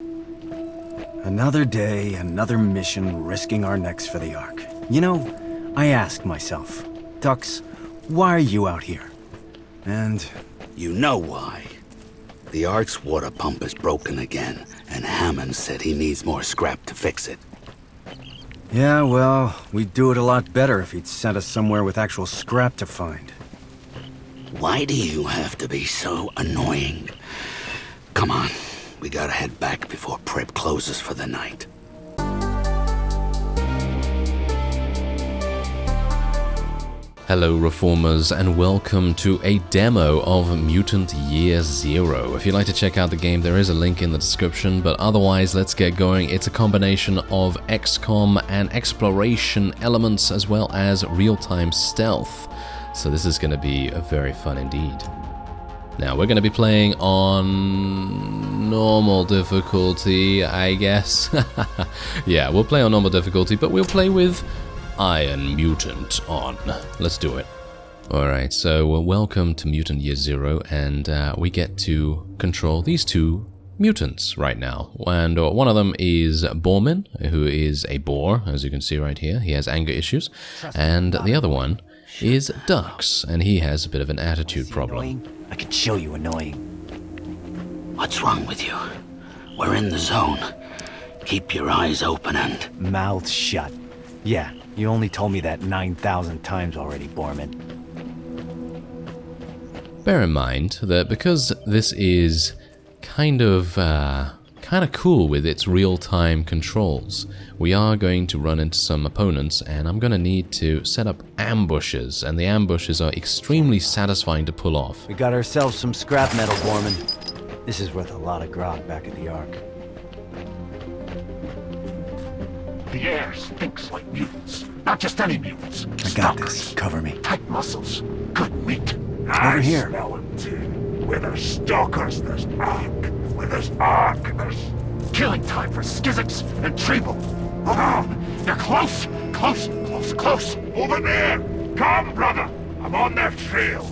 Another day, another mission, risking our necks for the ARK. You know, I ask myself, Dux, why are you out here? And... You know why. The ARK's water pump is broken again, and Hammond said he needs more scrap to fix it. yeah, well, we'd do it a lot better if he'd sent us somewhere with actual scrap to find. Why do you have to be so annoying? Come on, we gotta head back before prep closes for the night. Hello Reformers, and welcome to a demo of Mutant Year Zero. If you'd like to check out the game, there is a link in the description, but otherwise let's get going. It's a combination of XCOM and exploration elements as well as real-time stealth. So this is going to be very fun indeed. Now we're going to be playing on normal difficulty, I guess. Yeah, we'll play on normal difficulty, but we'll play with Iron Mutant on. Let's do it. Alright, so welcome to Mutant Year Zero, and we get to control these two mutants right now. And one of them is Borman, who is a boar, as you can see right here. He has anger issues. And the other one is Dux, and he has a bit of an attitude problem. I could show you annoying. What's wrong with you? We're in the zone. Keep your eyes open and... Mouth shut. Yeah, you only told me that 9,000 times already, Borman. Bear in mind that because this is kind of cool with its real-time controls, we are going to run into some opponents, and I'm going to need to set up ambushes, and the ambushes are extremely satisfying to pull off. We got ourselves some scrap metal, Borman. This is worth a lot of grog back at the ARK. The air stinks like mutants. Not just any mutants. I got this. Cover me. Tight muscles. Good meat. Over here. I smell them too. Where there's stalkers, there's ARK. Where there's ARK, there's killing time for Skizix and Treble. They're close. Close, close, close. Over there. Come, brother. I'm on their trail.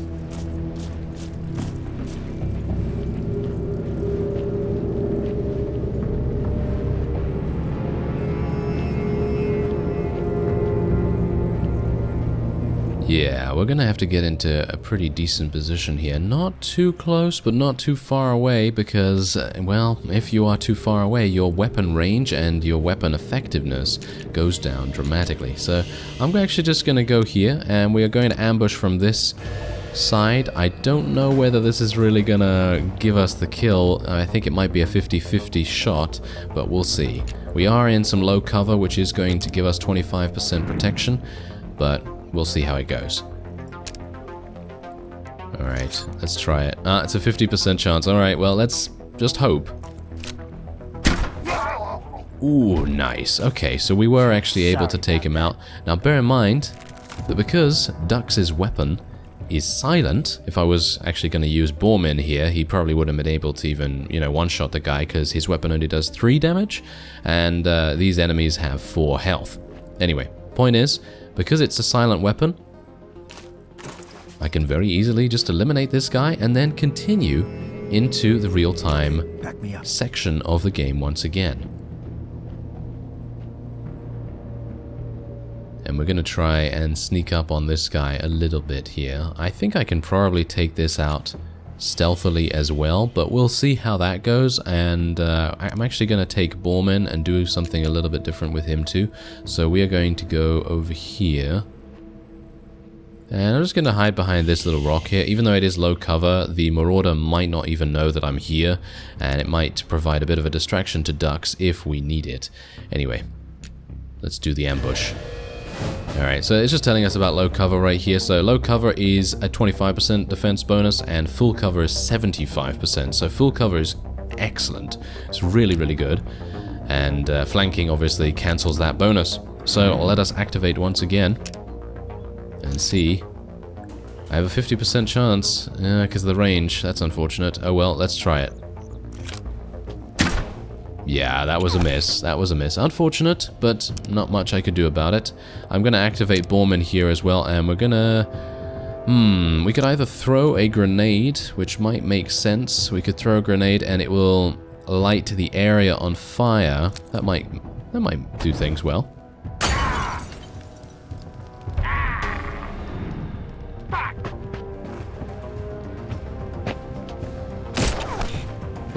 Yeah, we're gonna have to get into a pretty decent position here. Not too close, but not too far away, because, well, if you are too far away, your weapon range and your weapon effectiveness goes down dramatically. So I'm actually just gonna go here, and we are going to ambush from this side. I don't know whether this is really gonna give us the kill. I think it might be a 50-50 shot, but we'll see. We are in some low cover, which is going to give us 25% protection, but we'll see how it goes. Alright, let's try it. It's a 50% chance. Alright, well, let's just hope. Ooh, nice. Okay, so we were actually able to take him out. Now, bear in mind that because Dux's weapon is silent, if I was actually going to use Borman here, he probably wouldn't have been able to even, one-shot the guy, because his weapon only does 3 damage, and these enemies have 4 health. Anyway, point is, because it's a silent weapon, I can very easily just eliminate this guy and then continue into the real-time section of the game once again. And we're going to try and sneak up on this guy a little bit here. I think I can probably take this out stealthily as well, but we'll see how that goes. And I'm actually going to take Borman and do something a little bit different with him too. So we are going to go over here, and I'm just going to hide behind this little rock here. Even though it is low cover, the Marauder might not even know that I'm here, and it might provide a bit of a distraction to Dux if we need it. Anyway, let's do the ambush. Alright, so it's just telling us about low cover right here. So low cover is a 25% defense bonus, and full cover is 75%. So full cover is excellent. It's really, really good. And flanking obviously cancels that bonus. So let us activate once again and see. I have a 50% chance because of the range. That's unfortunate. Oh well, let's try it. Yeah, that was a miss. That was a miss. Unfortunate, but not much I could do about it. I'm going to activate Borman here as well, and we're going to... we could either throw a grenade, which might make sense. We could throw a grenade and it will light the area on fire, that might do things well.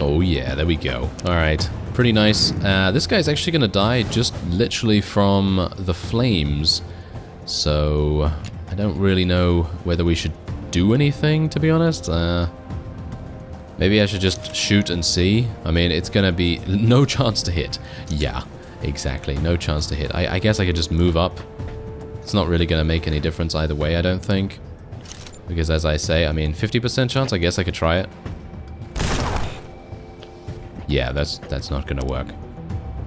Oh yeah, there we go. Alright, pretty nice. This guy's actually gonna die just literally from the flames. So, I don't really know whether we should do anything, to be honest. Maybe I should just shoot and see. I mean, it's gonna be no chance to hit. Yeah, exactly, no chance to hit. I guess I could just move up. It's not really gonna make any difference either way, I don't think. Because as I say, I mean, 50% chance, I guess I could try it. Yeah, that's not gonna work.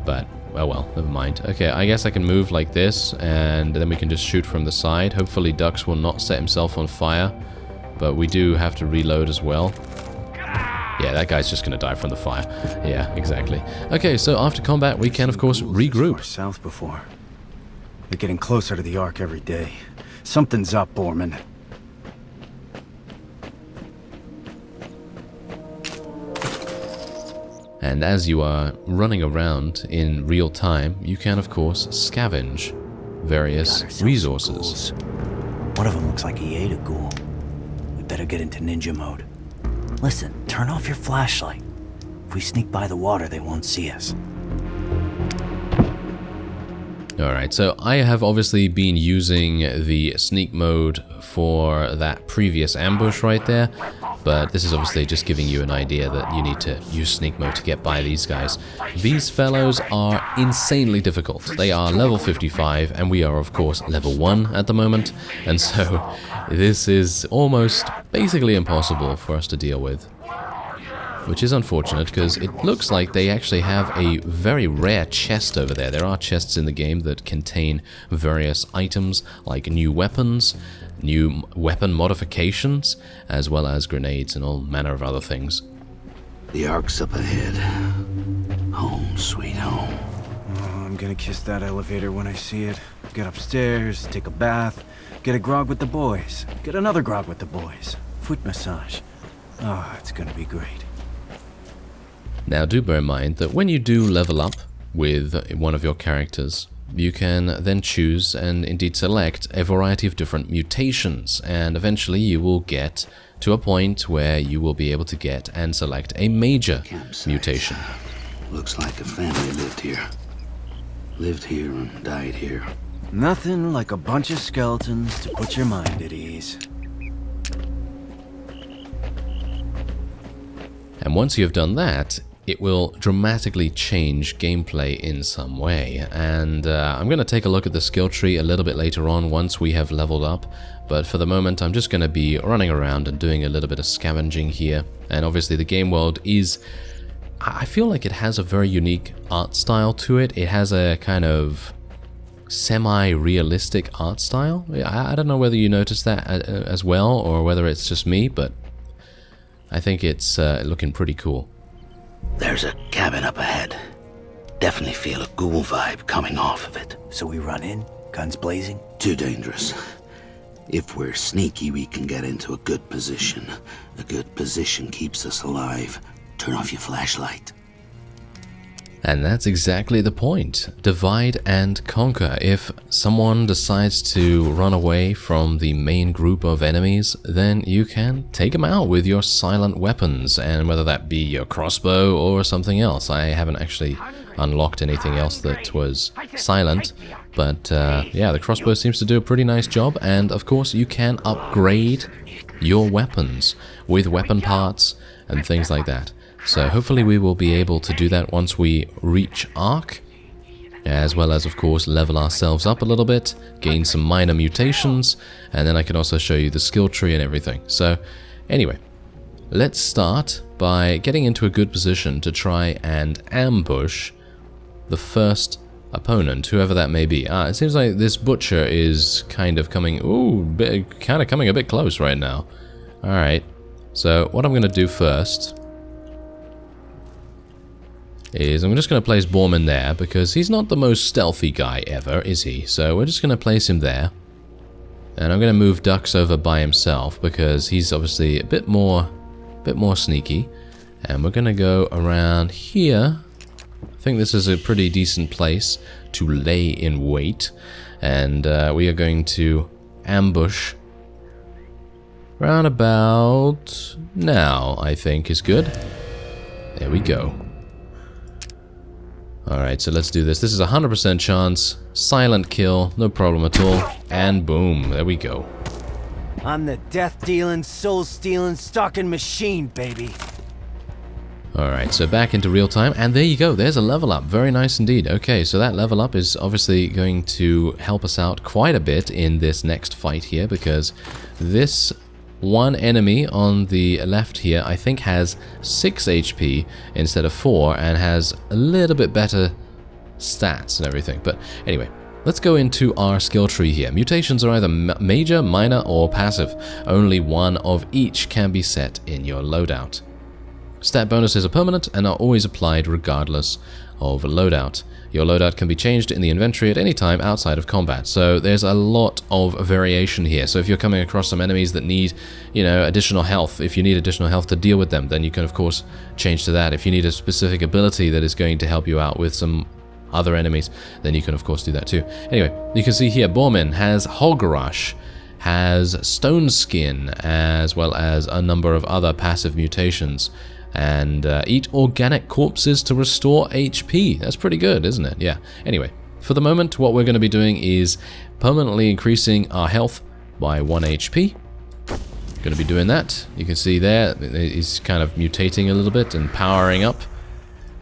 But, oh well, never mind. Okay, I guess I can move like this, and then we can just shoot from the side. Hopefully Dux will not set himself on fire. But we do have to reload as well. Yeah, that guy's just gonna die from the fire. Yeah, exactly. Okay, so after combat, we can, of course, regroup. South before. They're getting closer to the Ark every day. Something's up, Borman. And as you are running around in real time, you can, of course, scavenge various resources. One of them looks like he ate a ghoul. We better get into ninja mode. Listen, turn off your flashlight. If we sneak by the water, they won't see us. Alright, so I have obviously been using the sneak mode for that previous ambush right there, but this is obviously just giving you an idea that you need to use sneak mode to get by these guys. These fellows are insanely difficult. They are level 55, and we are of course level 1 at the moment, and so this is almost basically impossible for us to deal with. Which is unfortunate, because it looks like they actually have a very rare chest over there. There are chests in the game that contain various items, like new weapons, new weapon modifications, as well as grenades and all manner of other things. The Ark's up ahead. Home, sweet home. Oh, I'm gonna kiss that elevator when I see it. Get upstairs, take a bath, get a grog with the boys, get another grog with the boys. Foot massage. Oh, it's gonna be great. Now do bear in mind that when you do level up with one of your characters, you can then choose and indeed select a variety of different mutations, and eventually you will get to a point where you will be able to get and select a major mutation. Looks like a family lived here. Lived here and died here. Nothing like a bunch of skeletons to put your mind at ease. And once you have done that, it will dramatically change gameplay in some way. And I'm going to take a look at the skill tree a little bit later on once we have leveled up. But for the moment, I'm just going to be running around and doing a little bit of scavenging here. And obviously the game world is... I feel like it has a very unique art style to it. It has a kind of semi-realistic art style. I don't know whether you noticed that as well, or whether it's just me, but I think it's looking pretty cool. There's a cabin up ahead. Definitely feel a ghoul vibe coming off of it. So we run in, guns blazing? Too dangerous. If we're sneaky, we can get into a good position. A good position keeps us alive. Turn off your flashlight. And that's exactly the point. Divide and conquer. If someone decides to run away from the main group of enemies, then you can take them out with your silent weapons, and whether that be your crossbow or something else. I haven't actually unlocked anything else that was silent, but yeah, the crossbow seems to do a pretty nice job, and of course you can upgrade your weapons with weapon parts and things like that. So hopefully we will be able to do that once we reach ARK, as well as of course level ourselves up a little bit, gain some minor mutations, and then I can also show you the skill tree and everything. So anyway, let's start by getting into a good position to try and ambush the first opponent, whoever that may be. It seems like this butcher is kind of coming, coming a bit close right now. Alright, so what I'm going to do first is I'm just going to place Borman there, because he's not the most stealthy guy ever, is he? So we're just going to place him there. And I'm going to move Dux over by himself, because he's obviously a bit more sneaky. And we're going to go around here. I think this is a pretty decent place to lay in wait. And we are going to ambush round about now, I think is good. There we go. Alright, so let's do this. This is a 100% chance. Silent kill, no problem at all. And boom, there we go. I'm the death-dealing, soul-stealing, stalking machine, baby. Alright, so back into real time, and there you go, there's a level up. Very nice indeed. Okay, so that level up is obviously going to help us out quite a bit in this next fight here, because this one enemy on the left here, I think has 6 HP instead of 4, and has a little bit better stats and everything. But anyway, let's go into our skill tree here. Mutations are either major, minor, or passive. Only one of each can be set in your loadout. Stat bonuses are permanent and are always applied regardless of loadout. Your loadout can be changed in the inventory at any time outside of combat. So there's a lot of variation here. So if you're coming across some enemies that need, you know, additional health, if you need additional health to deal with them, then you can of course change to that. If you need a specific ability that is going to help you out with some other enemies, then you can of course do that too. Anyway, you can see here Bormin has Holgarash, has Stone Skin, as well as a number of other passive mutations. And eat organic corpses to restore HP. That's pretty good, isn't it? Yeah. Anyway, for the moment, what we're going to be doing is permanently increasing our health by 1 HP. Going to be doing that. You can see there, he's kind of mutating a little bit and powering up.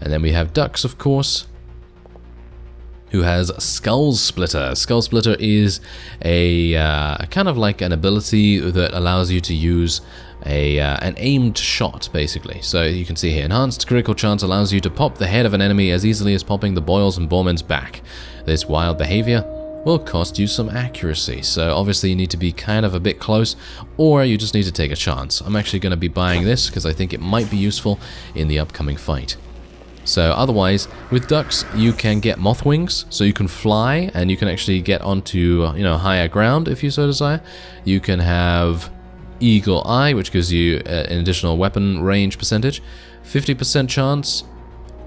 And then we have Dux, of course, who has Skull Splitter. Skull Splitter is a kind of like an ability that allows you to use an aimed shot, basically. So you can see here, enhanced critical chance allows you to pop the head of an enemy as easily as popping the boils and Bormin's back. This wild behavior will cost you some accuracy, so obviously you need to be kind of a bit close, or you just need to take a chance. I'm actually going to be buying this because I think it might be useful in the upcoming fight. So otherwise, with Dux, you can get moth wings, so you can fly and you can actually get onto higher ground if you so desire. You can have Eagle Eye, which gives you an additional weapon range percentage, 50% chance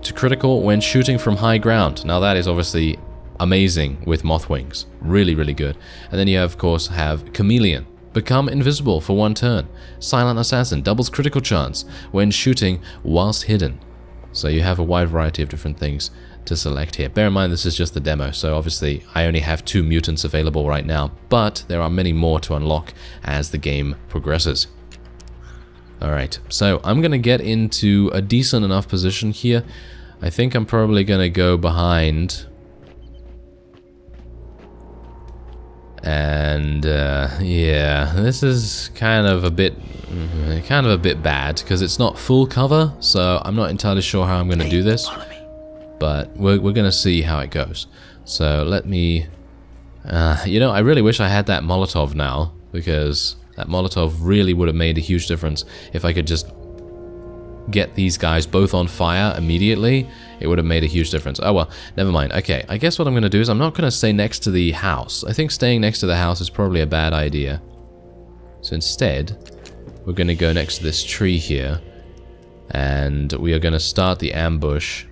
to critical when shooting from high ground. Now that is obviously amazing with moth wings, really good. And then you of course have Chameleon, become invisible for 1 turn. Silent Assassin doubles critical chance when shooting whilst hidden. So you have a wide variety of different things to select here. Bear in mind this is just the demo, so obviously I only have 2 mutants available right now, but there are many more to unlock as the game progresses. Alright, so I'm going to get into a decent enough position here. I think I'm probably going to go behind. And yeah, this is kind of a bit bad because it's not full cover, so I'm not entirely sure how I'm going to do this. But we're going to see how it goes. So let me... I really wish I had that Molotov now, because that Molotov really would have made a huge difference. If I could just get these guys both on fire immediately, it would have made a huge difference. Oh well, never mind. Okay, I guess what I'm going to do is I'm not going to stay next to the house. I think staying next to the house is probably a bad idea. So instead, we're going to go next to this tree here, and we are going to start the ambush.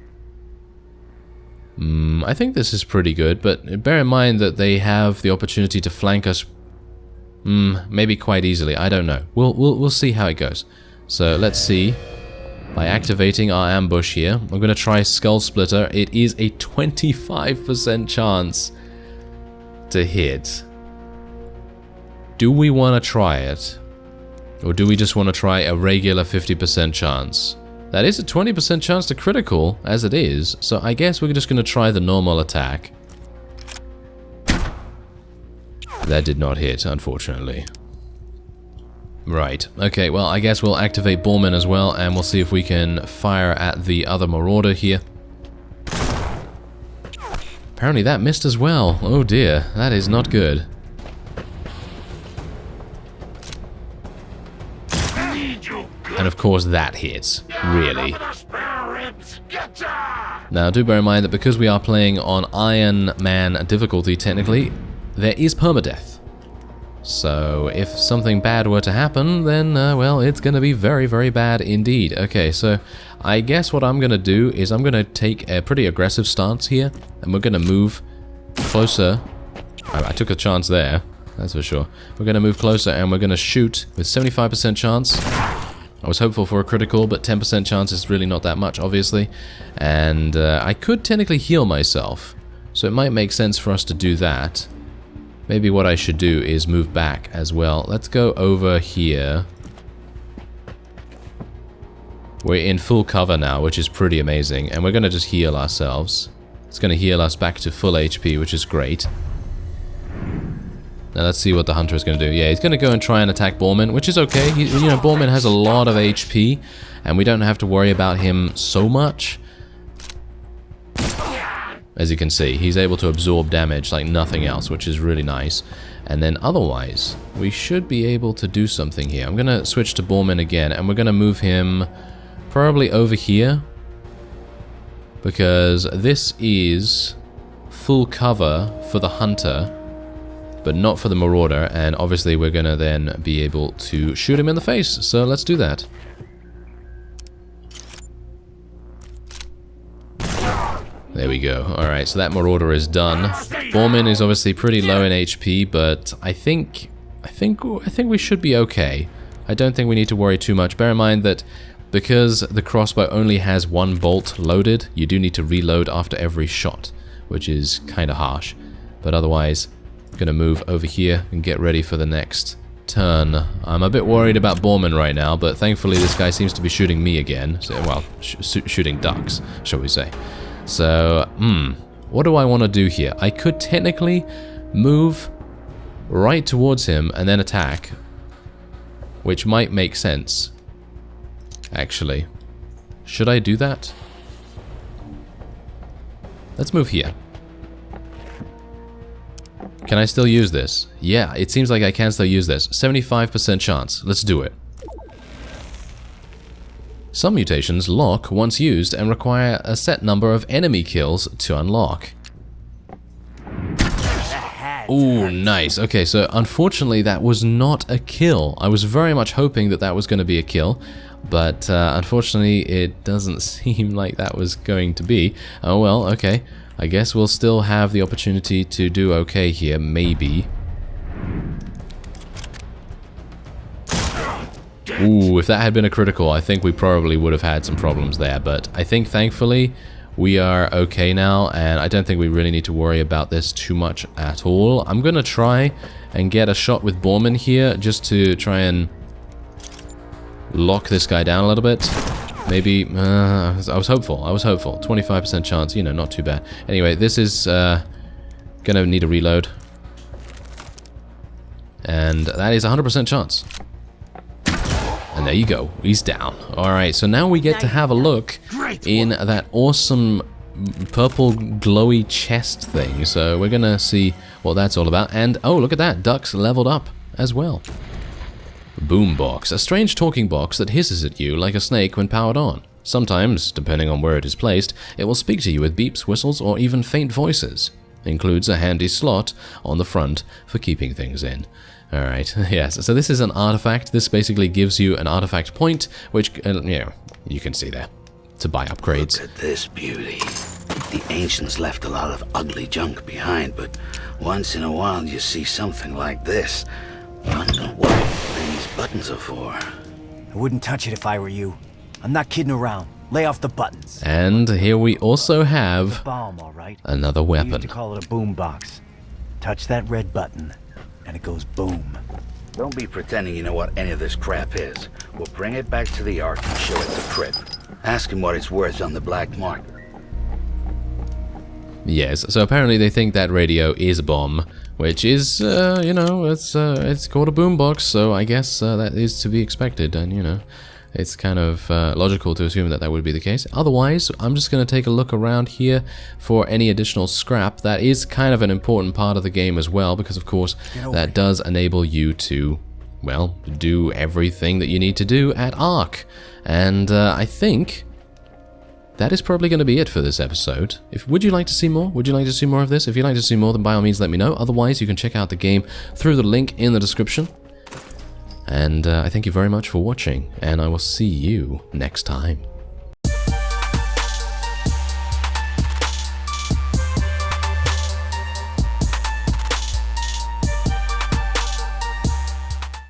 I think this is pretty good, but bear in mind that they have the opportunity to flank us maybe quite easily. I don't know. We'll see how it goes. So let's see. By activating our ambush here, I'm going to try Skull Splitter. It is a 25% chance to hit. Do we want to try it? Or do we just want to try a regular 50% chance? That is a 20% chance to critical, as it is, so I guess we're just going to try the normal attack. That did not hit, unfortunately. Right, okay, well, I guess we'll activate Bormin as well, and we'll see if we can fire at the other Marauder here. Apparently that missed as well. Oh dear, that is not good. And of course that hits, really. Now do bear in mind that because we are playing on Iron Man difficulty, technically, there is permadeath. So if something bad were to happen, then, well, it's going to be very, very bad indeed. Okay, so I guess what I'm going to do is I'm going to take a pretty aggressive stance here, and we're going to move closer. I took a chance there, that's for sure. We're going to move closer, and we're going to shoot with 75% chance. I was hopeful for a critical, but 10% chance is really not that much, obviously. And I could technically heal myself, so it might make sense for us to do that. Maybe what I should do is move back as well. Let's go over here. We're in full cover now, which is pretty amazing. And we're going to just heal ourselves. It's going to heal us back to full HP, which is great. Now let's see what the hunter is going to do. Yeah, he's going to go and try and attack Borman, which is okay. You know, Borman has a lot of HP, and we don't have to worry about him so much. As you can see, he's able to absorb damage like nothing else, which is really nice. And then otherwise, we should be able to do something here. I'm going to switch to Borman again, and we're going to move him probably over here. Because this is full cover for the hunter, but not for the marauder. And obviously we're going to then be able to shoot him in the face. So let's do that. There we go. Alright, so that marauder is done. Borman is obviously pretty low in HP, but I think we should be okay. I don't think we need to worry too much. Bear in mind that because the crossbow only has one bolt loaded, you do need to reload after every shot, which is kind of harsh. But otherwise, I'm going to move over here and get ready for the next turn. I'm a bit worried about Borman right now, but thankfully this guy seems to be shooting me again. So, well, shooting ducks, shall we say. So, what do I want to do here? I could technically move right towards him and then attack, which might make sense, actually. Should I do that? Let's move here. Can I still use this? Yeah, it seems like I can still use this. 75% chance. Let's do it. Some mutations lock once used and require a set number of enemy kills to unlock. Ooh, nice. Okay, so unfortunately that was not a kill. I was very much hoping that that was going to be a kill, but unfortunately it doesn't seem like that was going to be. Oh well, okay. I guess we'll still have the opportunity to do okay here, maybe. Ooh, if that had been a critical, I think we probably would have had some problems there, but I think thankfully we are okay now, and I don't think we really need to worry about this too much at all. I'm gonna try and get a shot with Borman here, just to try and lock this guy down a little bit. Maybe, I was hopeful, 25% chance, you know, not too bad. Anyway, this is gonna need a reload. And that is 100% chance. And there you go, he's down. Alright, so now we get to have a look in that awesome purple glowy chest thing. So we're gonna see what that's all about. And oh, look at that, Duck's leveled up as well. Boombox, a strange talking box that hisses at you like a snake when powered on. Sometimes, depending on where it is placed, it will speak to you with beeps, whistles, or even faint voices. Includes a handy slot on the front for keeping things in. Alright, yes, so this is an artifact. This basically gives you an artifact point, which, you can see there, to buy upgrades. Look at this beauty. The ancients left a lot of ugly junk behind, but once in a while you see something like this. Wonder what these buttons are for. I wouldn't touch it if I were you. I'm not kidding around. Lay off the buttons. And here we also have Bomb, all right. another We used weapon. to call it a boom box. Touch that red button, and it goes boom. Don't be pretending you know what any of this crap is. We'll bring it back to the ARK and show it to Crip. Ask him what it's worth on the black market. Yes, so apparently they think that radio is a bomb, which is, it's called a boombox, so I guess that is to be expected, and, it's kind of logical to assume that that would be the case. Otherwise, I'm just going to take a look around here for any additional scrap. That is kind of an important part of the game as well, because of course that does enable you to, well, do everything that you need to do at ARK. And I think that is probably going to be it for this episode. Would you like to see more? Would you like to see more of this? If you'd like to see more, then by all means let me know. Otherwise, you can check out the game through the link in the description. And I thank you very much for watching, and I will see you next time.